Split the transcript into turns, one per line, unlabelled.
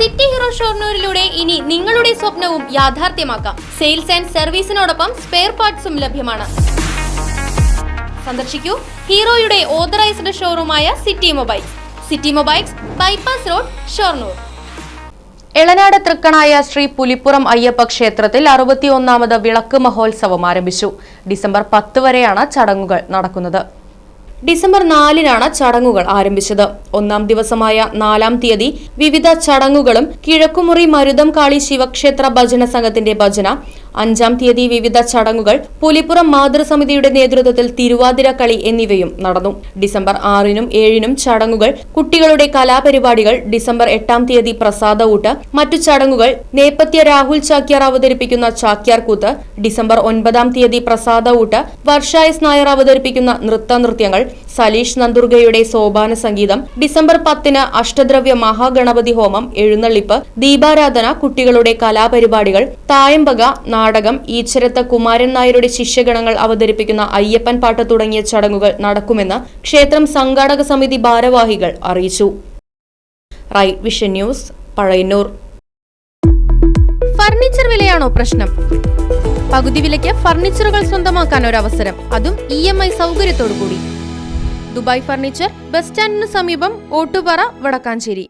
City hero ഷൊർണൂരിലൂടെ ഇനി നിങ്ങളുടെ സ്വപ്നവും യാഥാർത്ഥ്യമാക്കാം. സെയിൽസ് ആൻഡ് സർവീസിനോടൊപ്പം സ്പെയർ പാർട്സും ലഭ്യമാണ്. സന്ദർശിക്കൂ ഹീറോയുടെ ഓതറൈസ്ഡ് ഷോറൂമായ city mobiles. City mobiles, bypass road, Shoranur.
Elanad Thrikkanaya Sree Pulippuram Ayyappa ക്ഷേത്രത്തിൽ 61ാമത് വിളക്ക് മഹോത്സവം ആരംഭിച്ചു. ഡിസംബർ 10 വരെയാണ് ചടങ്ങുകൾ നടക്കുന്നത്. ഡിസംബർ 4-നാണ് ചടങ്ങുകൾ ആരംഭിച്ചത്. 1-ാം ദിവസമായ 4-ാം തീയതി വിവിധ ചടങ്ങുകളും കിഴക്കുമുറി മരുതം കാളി ശിവക്ഷേത്ര ഭജന സംഘത്തിന്റെ ഭജന, 5-ാം തീയതി വിവിധ ചടങ്ങുകൾ, പുലിപ്പുറം മാതൃസമിതിയുടെ നേതൃത്വത്തിൽ തിരുവാതിര കളി എന്നിവയും നടന്നു. ഡിസംബർ 6-നും 7-നും ചടങ്ങുകൾ, കുട്ടികളുടെ കലാപരിപാടികൾ. ഡിസംബർ 8-ാം തീയതി പ്രസാദഊട്ട്, മറ്റു ചടങ്ങുകൾ, നേപ്പത്യ രാഹുൽ ചാക്യാർ അവതരിപ്പിക്കുന്ന ചാക്യാർ കൂത്ത്. ഡിസംബർ 9-ാം തീയതി പ്രസാദഊട്ട്, വർഷായസ് നായർ അവതരിപ്പിക്കുന്ന നൃത്തനൃത്യങ്ങൾ, സലീഷ് നന്ദുർഗയുടെ സോപാന സംഗീതം. ഡിസംബർ 10-ന് അഷ്ടദ്രവ്യ മഹാഗണപതി ഹോമം, എഴുന്നള്ളിപ്പ്, ദീപാരാധന, കുട്ടികളുടെ കലാപരിപാടികൾ, തായമ്പക, നാടകം, ഈച്ചരത്ത് കുമാരൻ നായരുടെ ശിഷ്യഗണങ്ങൾ അവതരിപ്പിക്കുന്ന അയ്യപ്പൻ പാട്ട് തുടങ്ങിയ ചടങ്ങുകൾ നടക്കുമെന്ന് ക്ഷേത്രം സംഘാടക സമിതി ഭാരവാഹികൾ അറിയിച്ചു. Right vision news, Pazhayannur.
Furniture വിലയാണോ പ്രശ്നം? പകുതി വിലയ്ക്ക് ഫർണിച്ചറുകൾ സ്വന്തമാക്കാൻ ഒരു അവസരം, അതും EMI സൗകര്യത്തോടു കൂടി. ദുബായ് ഫർണിച്ചർ, ബസ് സ്റ്റാൻഡിന് സമീപം, ഓട്ടുപാറ, വടക്കാഞ്ചേരി.